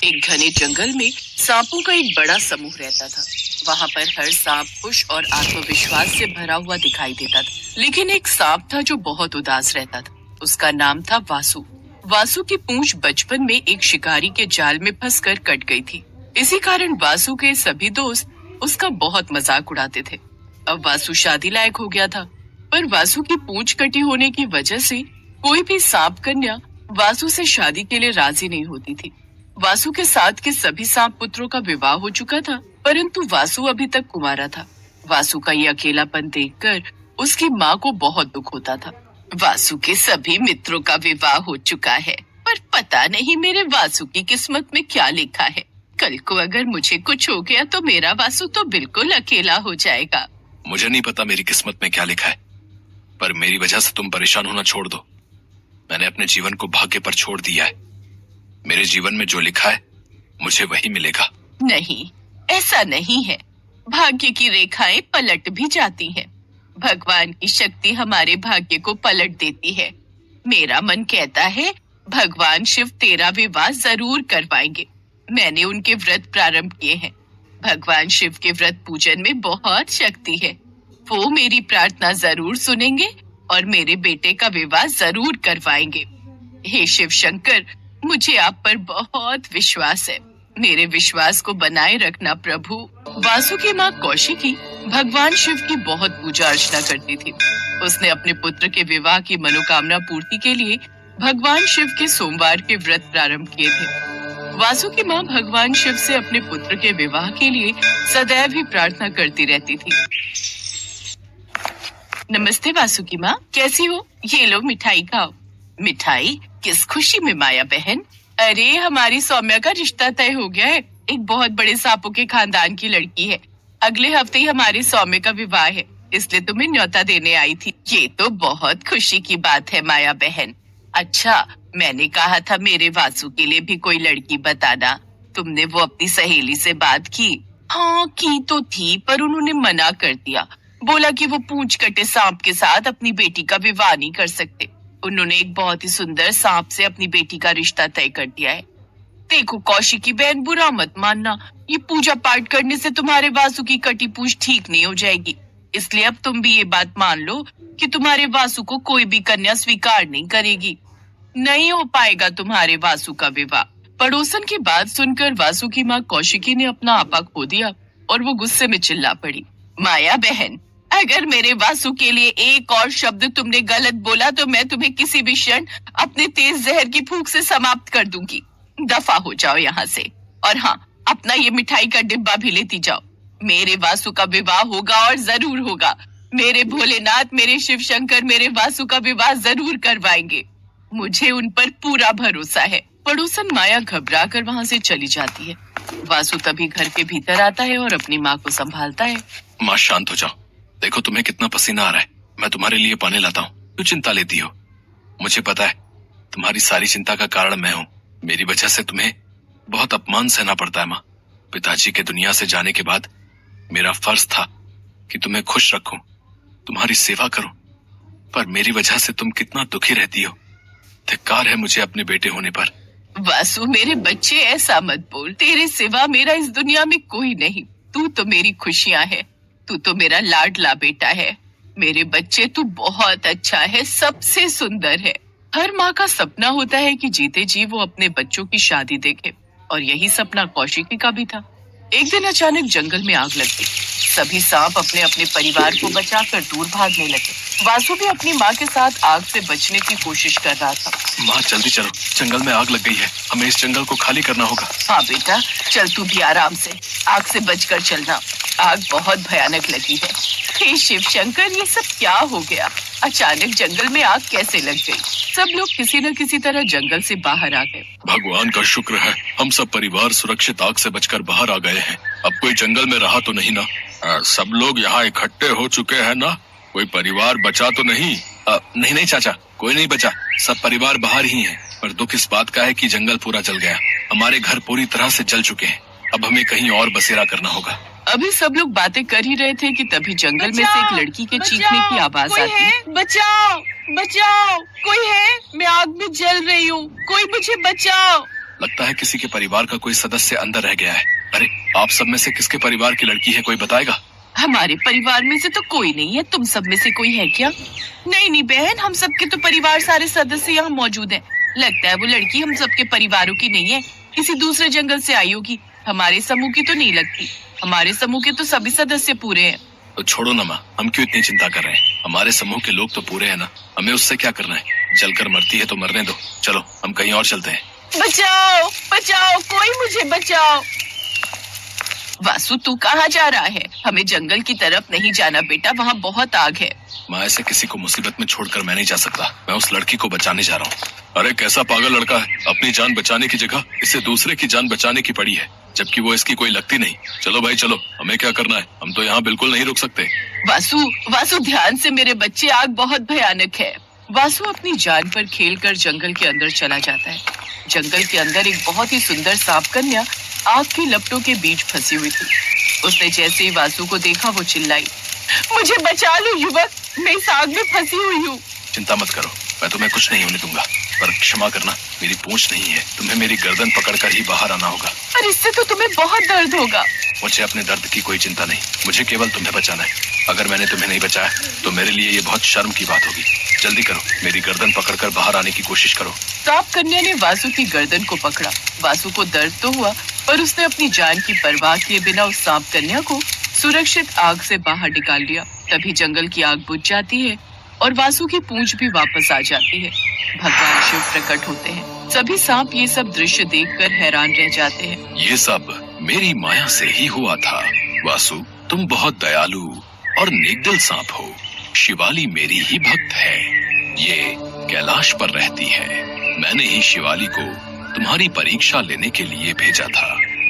एक घने जंगल में सांपों का एक बड़ा समूह रहता था। वहां पर हर सांप खुश और आत्मविश्वास से भरा हुआ दिखाई देता था। लेकिन एक सांप था जो बहुत उदास रहता था। उसका नाम था वासु। वासु की पूंछ बचपन में एक शिकारी के जाल में फंसकर कट गई थी। इसी कारण वासु के सभी दोस्त उसका बहुत मजाक उड़ाते थे। अब वासु शादी लायक हो गया था, पर वासु की पूंछ कटी होने की वजह से कोई भी सांप कन्या वासु से शादी के लिए राजी नहीं होती थी। वासु के साथ के सभी सांप पुत्रों का विवाह हो चुका था, परंतु वासु अभी तक कुंवारा था। वासु का ये अकेलापन देखकर उसकी माँ को बहुत दुख होता था। वासु के सभी मित्रों का विवाह हो चुका है, पर पता नहीं मेरे वासु की किस्मत में क्या लिखा है। कल को अगर मुझे कुछ हो गया तो मेरा वासु तो बिल्कुल अकेला हो जाएगा। मुझे नहीं पता मेरी किस्मत में क्या लिखा है, पर मेरी वजह से तुम परेशान होना छोड़ दो। मैंने अपने जीवन को भाग्य पर छोड़ दिया है। मेरे जीवन में जो लिखा है मुझे वही मिलेगा। नहीं, ऐसा नहीं है। भाग्य की रेखाएं पलट भी जाती हैं। भगवान की शक्ति हमारे भाग्य को पलट देती है। मेरा मन कहता है भगवान शिव तेरा विवाह जरूर करवाएंगे। मैंने उनके व्रत प्रारंभ किए हैं। भगवान शिव के व्रत पूजन में बहुत शक्ति है। वो मेरी प्रार्थना जरूर सुनेंगे और मेरे बेटे का विवाह जरूर करवाएंगे। हे शिव शंकर, मुझे आप पर बहुत विश्वास है। मेरे विश्वास को बनाए रखना प्रभु। वासु की माँ कौशिकी भगवान शिव की बहुत पूजा अर्चना करती थी। उसने अपने पुत्र के विवाह की मनोकामना पूर्ति के लिए भगवान शिव के सोमवार के व्रत प्रारंभ किए थे। वासु की माँ भगवान शिव से अपने पुत्र के विवाह के लिए सदैव ही प्रार्थना करती रहती थी। नमस्ते वासु की माँ, कैसी हो? ये लो मिठाई खाओ। मिठाई? किस खुशी में माया बहन? अरे हमारी सौम्या का रिश्ता तय हो गया है। एक बहुत बड़े सांपों के खानदान की लड़की है। अगले हफ्ते ही हमारे सौम्य का विवाह है, इसलिए तुम्हें न्योता देने आई थी। ये तो बहुत खुशी की बात है माया बहन। अच्छा, मैंने कहा था मेरे वासु के लिए भी कोई लड़की बताना। तुमने वो अपनी सहेली से बात की? हाँ की तो थी, पर उन्होंने मना कर दिया। बोला कि वो पूंछ कटे सांप के साथ अपनी बेटी का विवाह नहीं कर सकते। उन्होंने एक बहुत ही सुंदर सांप से अपनी बेटी का रिश्ता तय कर दिया है। देखो कौशिकी बहन, बुरा मत मानना। ये पूजा पाठ करने से तुम्हारे वासु की कटी पूंछ ठीक नहीं हो जाएगी। इसलिए अब तुम भी ये बात मान लो कि तुम्हारे वासु को कोई भी कन्या स्वीकार नहीं करेगी। नहीं हो पाएगा तुम्हारे वासु का विवाह। पड़ोसन की बात सुनकर वासु की माँ कौशिकी ने अपना आपा खो दिया और वो गुस्से में चिल्ला पड़ी। माया बहन, अगर मेरे वासु के लिए एक और शब्द तुमने गलत बोला तो मैं तुम्हें किसी भी क्षण अपने तेज जहर की फूंक से समाप्त कर दूंगी। दफा हो जाओ यहाँ से। और हाँ, अपना ये मिठाई का डिब्बा भी लेती जाओ। मेरे वासु का विवाह होगा और जरूर होगा। मेरे भोलेनाथ, मेरे शिव शंकर मेरे वासु का विवाह जरूर करवाएंगे। मुझे उन पर पूरा भरोसा है। पड़ोसन माया घबरा कर वहाँ से चली जाती है। वासु तभी घर के भीतर आता है और अपनी माँ को संभालता है। माँ शांत हो जाओ। देखो तुम्हें कितना पसीना आ रहा है। मैं तुम्हारे लिए पानी लाता हूँ, क्यों चिंता लेती हो? मुझे पता है तुम्हारी सारी चिंता का कारण मैं हूँ। मेरी वजह से तुम्हें बहुत अपमान सहना पड़ता है माँ। पिताजी के दुनिया से जाने के बाद मेरा फर्ज था कि तुम्हें खुश रखूं, तुम्हारी सेवा करूं, पर मेरी वजह से तुम कितना दुखी रहती हो। धिक्कार है मुझे अपने बेटे होने पर। वासु मेरे बच्चे, ऐसा मत बोल। तेरे सिवा मेरा इस दुनिया में कोई नहीं। तू तो मेरी खुशियां है। तू तो मेरा लाडला बेटा है। मेरे बच्चे, तू बहुत अच्छा है, सबसे सुंदर है। हर माँ का सपना होता है कि जीते जी वो अपने बच्चों की शादी देखे, और यही सपना कौशिकी का भी था। एक दिन अचानक जंगल में आग लग गई। सभी सांप अपने अपने परिवार को बचाकर दूर भागने लगे। वासु भी अपनी माँ के साथ आग से बचने की कोशिश कर रहा था। माँ जल्दी चलो, जंगल में आग लग गई है। हमें इस जंगल को खाली करना होगा। हाँ बेटा, चल तू भी आराम से। आग से बचकर चलना। आग बहुत भयानक लगी है। हे शिव शंकर, ये सब क्या हो गया? अचानक जंगल में आग कैसे लग गई? सब लोग किसी न किसी तरह जंगल से बाहर आ गए। भगवान का शुक्र है, हम सब परिवार सुरक्षित आग से बचकर बाहर आ गए हैं। अब कोई जंगल में रहा तो नहीं ना? सब लोग यहाँ इकट्ठे हो चुके हैं ना? कोई परिवार बचा तो नहीं? नहीं चाचा, कोई नहीं बचा। सब परिवार बाहर ही हैं। पर दुख इस बात का है कि जंगल पूरा जल गया। हमारे घर पूरी तरह से जल चुके हैं। अब हमें कहीं और बसेरा करना होगा। अभी सब लोग बातें कर ही रहे थे कि तभी जंगल में से एक लड़की के चीखने की आवाज आती। बचाओ, बचाओ, कोई है? मैं आग में जल रही हूँ, कोई मुझे बचाओ। लगता है किसी के परिवार का कोई सदस्य अंदर रह गया है। अरे, आप सब में से किसके परिवार की लड़की है, कोई बताएगा? हमारे परिवार में से तो कोई नहीं है, तुम सब में से कोई है क्या? नहीं नहीं बहन, हम सबके तो परिवार सारे सदस्य यहाँ मौजूद हैं। लगता है वो लड़की हम सबके परिवारों की नहीं है, किसी दूसरे जंगल से आई होगी। हमारे समूह की तो नहीं लगती, हमारे समूह के तो सभी सदस्य पूरे हैं। तो छोड़ो ना माँ, हम क्यों इतनी चिंता कर रहे हैं? हमारे समूह के लोग तो पूरे हैं ना, हमें उससे क्या करना है? जलकर मरती है तो मरने दो, चलो हम कहीं और चलते हैं। बचाओ बचाओ, कोई मुझे बचाओ। वासु, तू कहाँ जा रहा है? हमें जंगल की तरफ नहीं जाना बेटा, वहाँ बहुत आग है। माँ, ऐसे किसी को मुसीबत में छोड़कर मैं नहीं जा सकता। मैं उस लड़की को बचाने जा रहा हूँ। अरे कैसा पागल लड़का है, अपनी जान बचाने की जगह इसे दूसरे की जान बचाने की पड़ी है, जबकि वो इसकी कोई लगती नहीं। चलो भाई चलो, हमें क्या करना है, हम तो यहाँ बिल्कुल नहीं रुक सकते। वासु वासु, ध्यान से मेरे बच्चे, आग बहुत भयानक है। वासु अपनी जान पर खेलकर जंगल के अंदर चला जाता है। जंगल के अंदर एक बहुत ही सुंदर सांप कन्या आग की लपटों के बीच फंसी हुई थी। उसने जैसे ही वासु को देखा वो चिल्लाई, मुझे बचा लो युवक, मैं इस आग में फंसी हुई हूँ। चिंता मत करो, मैं तुम्हें कुछ नहीं होने दूंगा, पर क्षमा करना, मेरी पूंछ नहीं है, तुम्हें मेरी गर्दन पकड़कर ही बाहर आना होगा। पर इससे तो तुम्हें बहुत दर्द होगा। मुझे अपने दर्द की कोई चिंता नहीं, मुझे केवल तुम्हें बचाना है। अगर मैंने तुम्हें नहीं बचाया तो मेरे लिए ये बहुत शर्म की बात होगी। जल्दी करो, मेरी गर्दन पकड़कर बाहर आने की कोशिश करो। सांप कन्या ने वासु की गर्दन को पकड़ा। वासु को दर्द तो हुआ, पर उसने अपनी जान की परवाह किए बिना उस सांप कन्या को सुरक्षित आग से बाहर निकाल लिया। तभी जंगल की आग बुझ जाती है और वासु की पूंछ भी वापस आ जाती है। भगवान शिव प्रकट होते हैं। सभी सांप ये सब दृश्य देखकर हैरान रह जाते हैं। ये सब मेरी माया से ही हुआ था। वासु, तुम बहुत दयालु और नेकदिल सांप हो। शिवाली मेरी ही भक्त है, ये कैलाश पर रहती है। मैंने ही शिवाली को तुम्हारी परीक्षा लेने के लिए भेजा था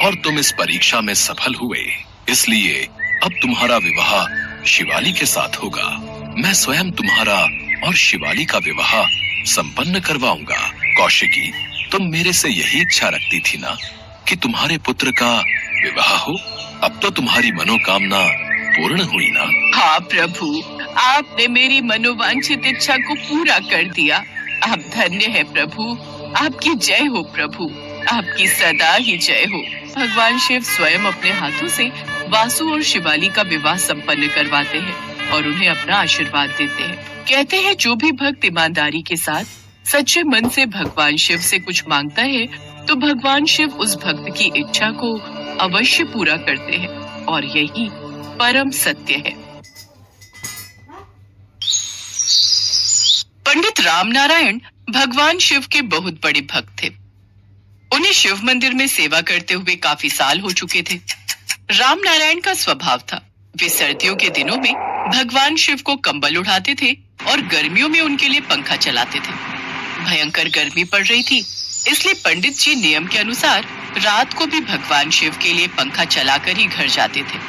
और तुम इस परीक्षा में सफल हुए, इसलिए अब तुम्हारा विवाह शिवाली के साथ होगा। मैं स्वयं तुम्हारा और शिवाली का विवाह संपन्न करवाऊंगा। कौशिकी, तुम मेरे से यही इच्छा रखती थी ना कि तुम्हारे पुत्र का विवाह हो? अब तो तुम्हारी मनोकामना पूर्ण हुई ना? हाँ प्रभु, आपने मेरी मनोवांछित इच्छा को पूरा कर दिया। आप धन्य है प्रभु, आपकी जय हो प्रभु, आपकी सदा ही जय हो। भगवान शिव स्वयं अपने हाथों से वासु और शिवाली का विवाह संपन्न करवाते हैं और उन्हें अपना आशीर्वाद देते हैं। कहते हैं जो भी भक्त ईमानदारी के साथ सच्चे मन से भगवान शिव से कुछ मांगता है तो भगवान शिव उस भक्त की इच्छा को अवश्य पूरा करते हैं, और यही परम सत्य है। पंडित रामनारायण भगवान शिव के बहुत बड़े भक्त थे। उन्हें शिव मंदिर में सेवा करते हुए काफी साल हो चुके थे। रामनारायण का स्वभाव था, वे सर्दियों के दिनों में भगवान शिव को कंबल उड़ाते थे और गर्मियों में उनके लिए पंखा चलाते थे। भयंकर गर्मी पड़ रही थी, इसलिए पंडित जी नियम के अनुसार रात को भी भगवान शिव के लिए पंखा चलाकर ही घर जाते थे।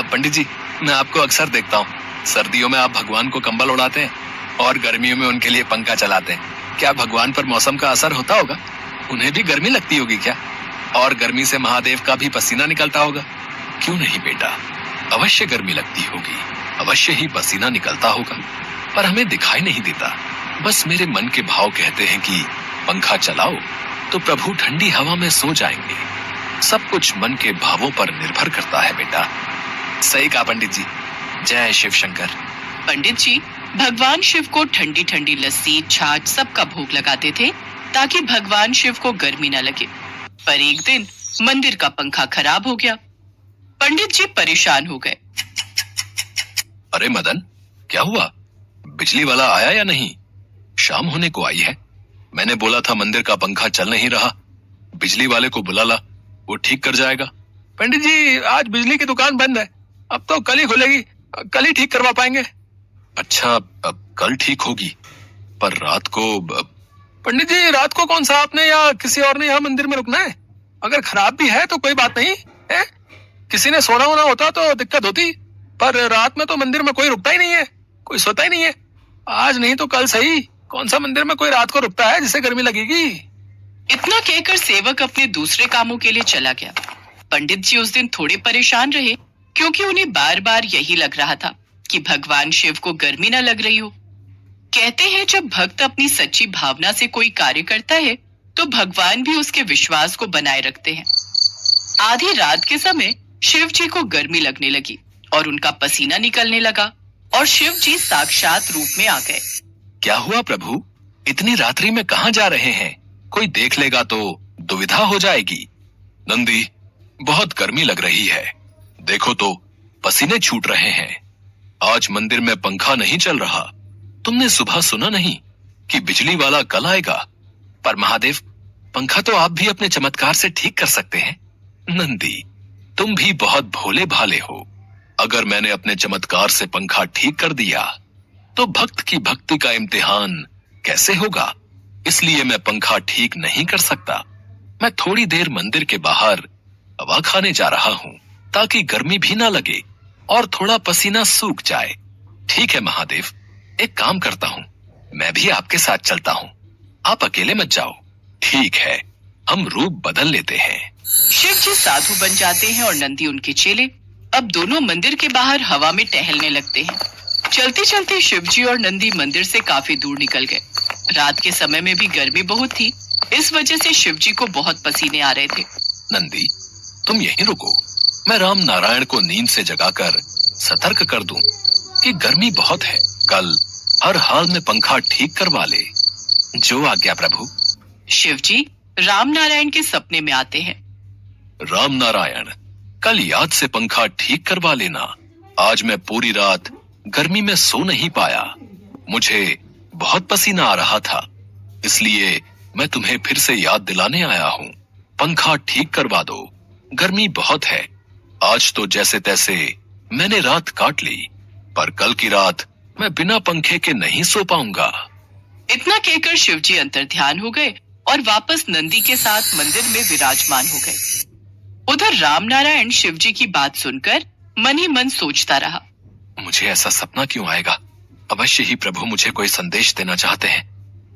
पंडित जी, मैं आपको अक्सर देखता हूँ, सर्दियों में आप भगवान को कंबल उड़ाते हैं और गर्मियों में उनके लिए पंखा चलाते हैं। क्या भगवान पर मौसम का असर होता होगा? उन्हें भी गर्मी लगती होगी क्या? और गर्मी से महादेव का भी पसीना निकलता होगा? क्यों नहीं बेटा, अवश्य गर्मी लगती होगी, अवश्य ही पसीना निकलता होगा, पर हमें दिखाई नहीं देता। बस मेरे मन के भाव कहते हैं कि पंखा चलाओ तो प्रभु ठंडी हवा में सो जाएंगे। सब कुछ मन के भावों पर निर्भर करता है बेटा। सही कहा पंडित जी, जय शिव शंकर। पंडित जी भगवान शिव को ठंडी ठंडी लस्सी, छाछ सबका भोग लगाते थे ताकि भगवान शिव को गर्मी न लगे। पर एक दिन मंदिर का पंखा खराब हो गया। पंडित जी परेशान हो गए। अरे मदन, क्या हुआ? बिजली वाला आया या नहीं? शाम होने को आई है। मैंने बोला था मंदिर का पंखा चल नहीं रहा, बिजली वाले को बुला ला, वो ठीक कर जाएगा। पंडित जी आज बिजली की दुकान बंद है, अब तो कल ही खुलेगी, कल ही ठीक करवा पाएंगे। अच्छा, अब कल ठीक होगी, पर रात को पंडित जी रात को कौन सा आपने या किसी और ने यहाँ मंदिर में रुकना है? अगर खराब भी है तो कोई बात नहीं है, किसी ने सोना होना होता तो दिक्कत होती, पर रात में तो मंदिर में कोई रुकता ही नहीं है, कोई सोता ही नहीं है। आज नहीं तो कल सही, कौन सा मंदिर में कोई रात को रुकता है जिसे गर्मी लगेगी। इतना कहकर सेवक अपने दूसरे कामों के लिए चला गया। पंडित जी उस दिन थोड़े परेशान रहे, क्योंकि उन्हें बार बार यही लग रहा था कि भगवान शिव को गर्मी न लग रही हो। कहते हैं जब भक्त अपनी सच्ची भावना से कोई कार्य करता है तो भगवान भी उसके विश्वास को बनाए रखते हैं। आधी रात के समय शिव जी को गर्मी लगने लगी और उनका पसीना निकलने लगा और शिव जी साक्षात रूप में आ गए। क्या हुआ प्रभु? इतनी रात्रि में कहाँ जा रहे हैं? कोई देख लेगा तो दुविधा हो जाएगी। नंदी, बहुत गर्मी लग रही है। देखो तो पसीने छूट रहे हैं। आज मंदिर में पंखा नहीं चल रहा। तुमने सुबह सुना नहीं कि बिजली वाला कल आएगा? पर महादेव, पंखा तो आप भी अपने चमत्कार से ठीक कर सकते हैं। नंदी, तुम भी बहुत भोले भाले हो। अगर मैंने अपने चमत्कार से पंखा ठीक कर दिया तो भक्त की भक्ति का इम्तिहान कैसे होगा? इसलिए मैं पंखा ठीक नहीं कर सकता। मैं थोड़ी देर मंदिर के बाहर हवा खाने जा रहा हूं ताकि गर्मी भी ना लगे और थोड़ा पसीना सूख जाए। ठीक है महादेव, एक काम करता हूं, मैं भी आपके साथ चलता हूं। आप अकेले मत जाओ। ठीक है, हम रूप बदल लेते हैं। शिव जी साधु बन जाते हैं और नंदी उनके चेले। अब दोनों मंदिर के बाहर हवा में टहलने लगते हैं। चलते चलते शिव जी और नंदी मंदिर से काफी दूर निकल गए। रात के समय में भी गर्मी बहुत थी, इस वजह से शिव जी को बहुत पसीने आ रहे थे। नंदी, तुम यहीं रुको। मैं राम नारायण को नींद से जगाकर सतर्क कर दूं कि गर्मी बहुत है। कल हर हाल में पंखा ठीक करवा ले। जो आज्ञा प्रभु। शिव जी राम नारायण के सपने में आते हैं। राम नारायण, कल याद से पंखा ठीक करवा लेना। आज मैं पूरी रात गर्मी में सो नहीं पाया। मुझे बहुत पसीना आ रहा था, इसलिए मैं तुम्हें फिर से याद दिलाने आया हूँ। पंखा ठीक करवा दो, गर्मी बहुत है। आज तो जैसे तैसे मैंने रात काट ली, पर कल की रात मैं बिना पंखे के नहीं सो पाऊंगा। इतना कहकर शिव जी अंतर्ध्यान हो गए और वापस नंदी के साथ मंदिर में विराजमान हो गए। उधर राम नारायण शिव जी की बात सुनकर मन ही मन सोचता रहा। मुझे ऐसा सपना क्यों आएगा? अवश्य ही प्रभु मुझे कोई संदेश देना चाहते हैं।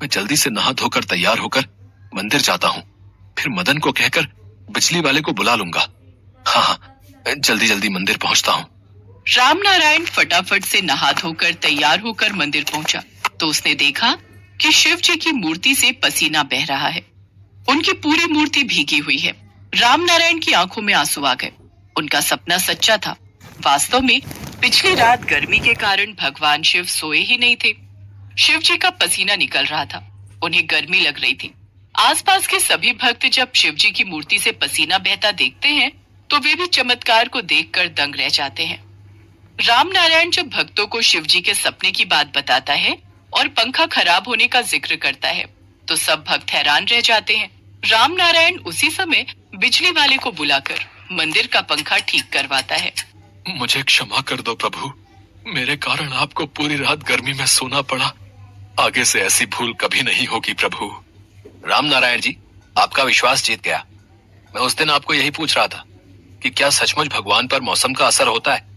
मैं जल्दी से नहा धोकर तैयार होकर मंदिर जाता हूँ, फिर मदन को कहकर बिजली वाले को बुला लूंगा। हाँ, जल्दी जल्दी मंदिर पहुंचता हूँ। राम नारायण फटाफट से नहा धोकर तैयार होकर मंदिर पहुंचा तो उसने देखा कि शिव जी की मूर्ति से पसीना बह रहा है। उनकी पूरी मूर्ति भीगी हुई है। राम नारायण की आंखों में आंसू आ गए। उनका सपना सच्चा था। वास्तव में पिछली रात गर्मी के कारण भगवान शिव सोए ही नहीं थे। शिव जी का पसीना निकल रहा था, उन्हें गर्मी लग रही थी। आसपास के सभी भक्त जब शिव जी की मूर्ति से पसीना बहता देखते हैं तो वे भी चमत्कार को देखकर दंग रह जाते हैं। राम नारायण जब भक्तों को शिव जी के सपने की बात बताता है और पंखा खराब होने का जिक्र करता है तो सब भक्त हैरान रह जाते हैं। राम नारायण उसी समय बिजली वाले को बुलाकर मंदिर का पंखा ठीक करवाता है। मुझे क्षमा कर दो प्रभु, मेरे कारण आपको पूरी रात गर्मी में सोना पड़ा। आगे से ऐसी भूल कभी नहीं होगी प्रभु। राम नारायण जी, आपका विश्वास जीत गया। मैं उस दिन आपको यही पूछ रहा था कि क्या सचमुच भगवान पर मौसम का असर होता है,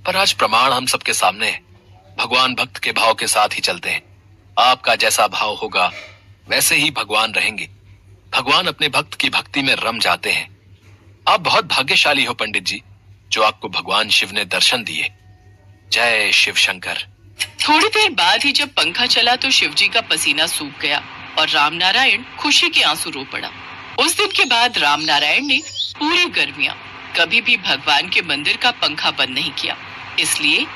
पर आज प्रमाण हम सबके सामने है। भगवान भक्त के भाव के साथ ही चलते हैं। आपका जैसा भाव होगा वैसे ही भगवान रहेंगे। भगवान अपने भक्त की भक्ति में रम जाते हैं। आप बहुत भाग्यशाली हो पंडित जी, जो आपको भगवान शिव ने दर्शन दिए। जय शिव शंकर। थोड़ी देर बाद ही जब पंखा चला तो शिव जी का पसीना सूख गया और राम नारायण खुशी के आंसू रो पड़ा। उस दिन के बाद राम नारायण ने पूरी गर्मियां कभी भी भगवान के मंदिर का पंखा बंद नहीं किया। इसलिए